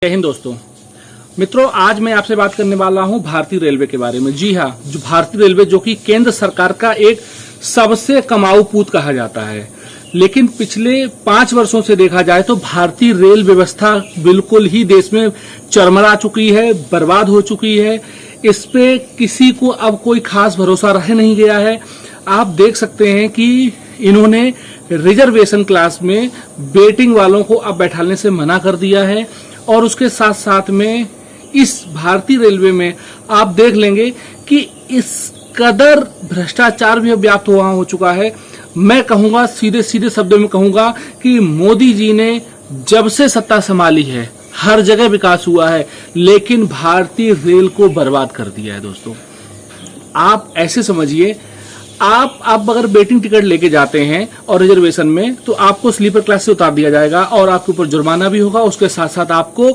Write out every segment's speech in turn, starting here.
जय हिंद दोस्तों। मित्रों, आज मैं आपसे बात करने वाला हूं भारतीय रेलवे के बारे में। जी हां, जो भारतीय रेलवे जो कि केंद्र सरकार का एक सबसे कमाऊ पूत कहा जाता है, लेकिन पिछले 5 वर्षों से देखा जाए तो भारतीय रेल व्यवस्था बिल्कुल ही देश में चरमरा चुकी है, बर्बाद हो चुकी है। इस पे किसी को अब कोई खास भरोसा रह नहीं गया है। आप देख सकते हैं कि इन्होंने रिजर्वेशन क्लास में वेटिंग वालों को अब बैठाने से मना कर दिया है, और उसके साथ साथ में इस भारतीय रेलवे में आप देख लेंगे कि इस कदर भ्रष्टाचार भी व्याप्त हुआ हो चुका है। मैं कहूंगा, सीधे सीधे शब्दों में कहूंगा कि मोदी जी ने जब से सत्ता संभाली है हर जगह विकास हुआ है, लेकिन भारतीय रेल को बर्बाद कर दिया है। दोस्तों, आप ऐसे समझिए, आप अगर वेटिंग टिकट लेके जाते हैं और रिजर्वेशन में, तो आपको स्लीपर क्लास से उतार दिया जाएगा और आपके ऊपर जुर्माना भी होगा। उसके साथ साथ आपको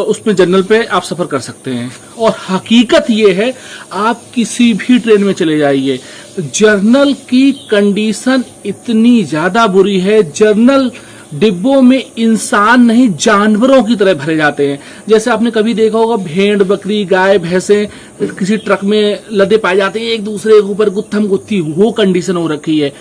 उसमें जनरल पे आप सफर कर सकते हैं। और हकीकत ये है, आप किसी भी ट्रेन में चले जाइए, जर्नल की कंडीशन इतनी ज्यादा बुरी है। जर्नल डिब्बों में इंसान नहीं, जानवरों की तरह भरे जाते हैं। जैसे आपने कभी देखा होगा, भेड़, बकरी, गाय, भैंसे किसी ट्रक में लदे पाए जाते हैं, एक दूसरे के ऊपर गुत्थम गुत्थी, वो कंडीशन हो रखी है।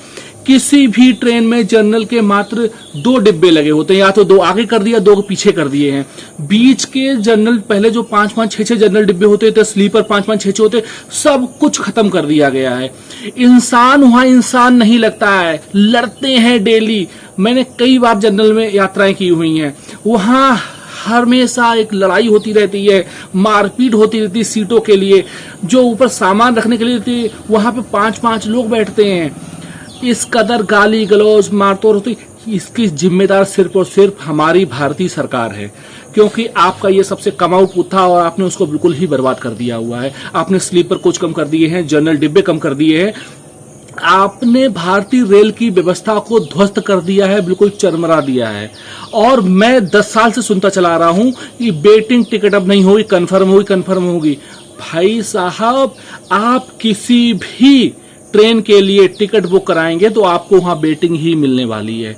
किसी भी ट्रेन में जर्नल के मात्र 2 डिब्बे लगे होते हैं, या तो 2 आगे कर दिया, 2 पीछे कर दिए हैं। बीच के जर्नल, पहले जो 5-5, 6-6 जर्नल डिब्बे होते थे, स्लीपर 5-5, 6-6 होते, सब कुछ खत्म कर दिया गया है। इंसान वहां इंसान नहीं लगता है, लड़ते हैं डेली। मैंने कई बार जनरल में यात्राएं की हुई हैं, वहां हमेशा एक लड़ाई होती रहती है, मारपीट होती रहती है सीटों के लिए। जो ऊपर सामान रखने के लिए वहां पे 5-5 लोग बैठते हैं। इस कदर गाली गलौज मारतोड़ होती, इसकी जिम्मेदार सिर्फ और सिर्फ हमारी भारतीय सरकार है, क्योंकि आपका ये सबसे कमाऊ पूत था और आपने उसको बिल्कुल ही बर्बाद कर दिया हुआ है। आपने स्लीपर कोच कम कर दिए हैं, जनरल डिब्बे कम कर दिए हैं, आपने भारतीय रेल की व्यवस्था को ध्वस्त कर दिया है, बिल्कुल चरमरा दिया है। और मैं 10 साल से सुनता चला रहा हूं कि वेटिंग टिकट अब नहीं होगी, कन्फर्म होगी। भाई साहब, आप किसी भी ट्रेन के लिए टिकट बुक कराएंगे तो आपको वहां वेटिंग ही मिलने वाली है।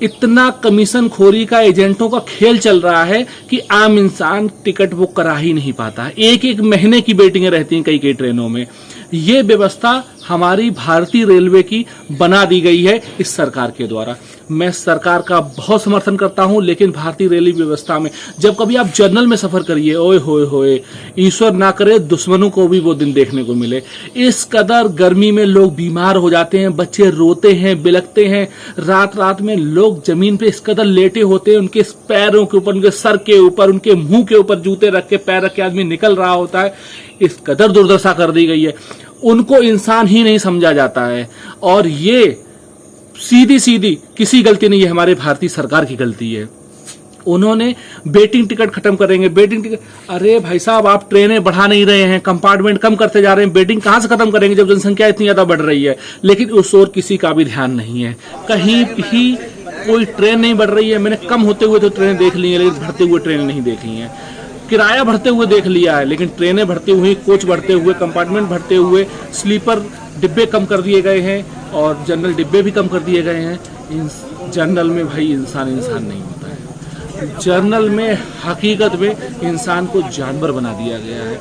इतना कमीशन खोरी का, एजेंटों का खेल चल रहा है कि आम इंसान टिकट बुक करा ही नहीं पाता। एक महीने की वेटिंगें रहती हैं कई ट्रेनों में। ये व्यवस्था हमारी भारतीय रेलवे की बना दी गई है इस सरकार के द्वारा। मैं सरकार का बहुत समर्थन करता हूं, लेकिन भारतीय रेलवे व्यवस्था में जब कभी आप जर्नल में सफर करिए, ओए होए होए, ईश्वर ना करे दुश्मनों को भी वो दिन देखने को मिले। इस कदर गर्मी में लोग बीमार हो जाते हैं, बच्चे रोते हैं, बिलखते हैं। रात में लोग जमीन पे इस कदर लेटे होते हैं, उनके पैरों के ऊपर, उनके सर के ऊपर, उनके मुंह के ऊपर जूते रख के पैर रख के आदमी निकल रहा होता है। इस कदर दुर्दशा कर दी गई है, उनको इंसान ही नहीं समझा जाता है। और ये सीधी किसी गलती नहीं है, हमारे भारतीय सरकार की गलती है। उन्होंने वेटिंग टिकट खत्म करेंगे, वेटिंग टिकट। अरे भाई साहब, आप ट्रेनें बढ़ा नहीं रहे हैं, कंपार्टमेंट कम करते जा रहे हैं, वेटिंग कहां से खत्म करेंगे जब जनसंख्या इतनी ज्यादा बढ़ रही है। लेकिन उस ओर किसी का भी ध्यान नहीं है, कहीं भी कोई ट्रेन नहीं बढ़ रही है। मैंने कम होते हुए तो ट्रेनें देख ली है, लेकिन बढ़ते हुए ट्रेनें नहीं देख ली हैं। किराया बढ़ते हुए देख लिया है, लेकिन ट्रेनें बढ़ती हुई, कोच बढ़ते हुए, कंपार्टमेंट बढ़ते हुए, स्लीपर डिब्बे कम कर दिए गए हैं और जनरल डिब्बे भी कम कर दिए गए हैं। जनरल में भाई इंसान नहीं होता है। जनरल में हकीकत में इंसान को जानवर बना दिया गया है।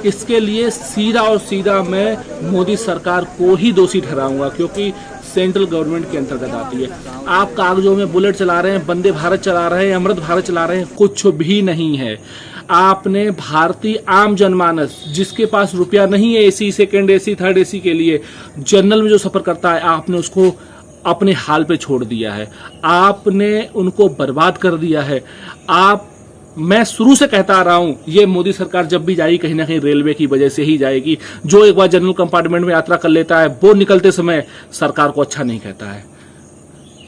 इसके लिए सीधा मैं मोदी सरकार को ही दोषी ठहराऊंगा, क्योंकि सेंट्रल गवर्नमेंट के अंतर्गत आती है। आप कागजों में बुलेट चला रहे हैं, वंदे भारत चला रहे हैं, अमृत भारत चला रहे हैं, कुछ भी नहीं है। आपने भारतीय आम जनमानस, जिसके पास रुपया नहीं है AC, second AC, third AC के लिए, जनरल में जो सफर करता है, आपने उसको अपने हाल पे छोड़ दिया है। आपने उनको बर्बाद कर दिया है। मैं शुरू से कहता आ रहा हूं, ये मोदी सरकार जब भी जाएगी कहीं ना कहीं रेलवे की वजह से ही जाएगी। जो एक बार जनरल कंपार्टमेंट में यात्रा कर लेता है, वो निकलते समय सरकार को अच्छा नहीं कहता है।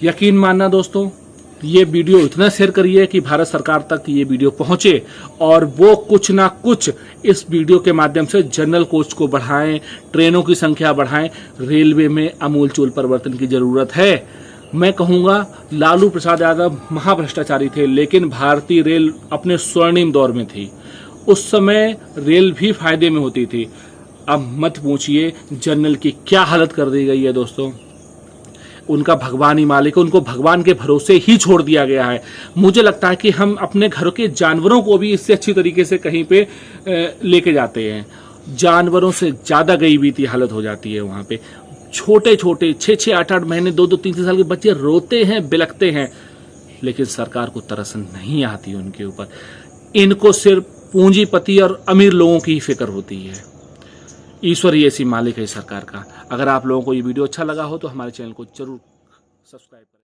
यकीन मानना दोस्तों, ये वीडियो इतना शेयर करिए कि भारत सरकार तक ये वीडियो पहुंचे, और वो कुछ ना कुछ इस वीडियो के माध्यम से जनरल कोच को बढ़ाएं, ट्रेनों की संख्या बढ़ाएं। रेलवे में आमूलचूल परिवर्तन की जरूरत है। मैं कहूंगा, लालू प्रसाद यादव महाभ्रष्टाचारी थे, लेकिन भारतीय रेल अपने स्वर्णिम दौर में थी। उस समय रेल भी फायदे में होती थी। अब मत पूछिए जनरल की क्या हालत कर दी गई है दोस्तों। उनका भगवान ही मालिक है, उनको भगवान के भरोसे ही छोड़ दिया गया है। मुझे लगता है कि हम अपने घरों के जानवरों को भी इससे अच्छी तरीके से कहीं पे लेके जाते हैं। जानवरों से ज्यादा गई बीती हालत हो जाती है वहां पे। छोटे छोटे 6-6, 8-8 महीने, 2-2, 3-3 साल के बच्चे रोते हैं, बिलखते हैं, लेकिन सरकार को तरस नहीं आती उनके ऊपर। इनको सिर्फ पूंजीपति और अमीर लोगों की ही फिक्र होती है। ईश्वर ही ऐसी मालिक है सरकार का। अगर आप लोगों को ये वीडियो अच्छा लगा हो तो हमारे चैनल को जरूर सब्सक्राइब करें।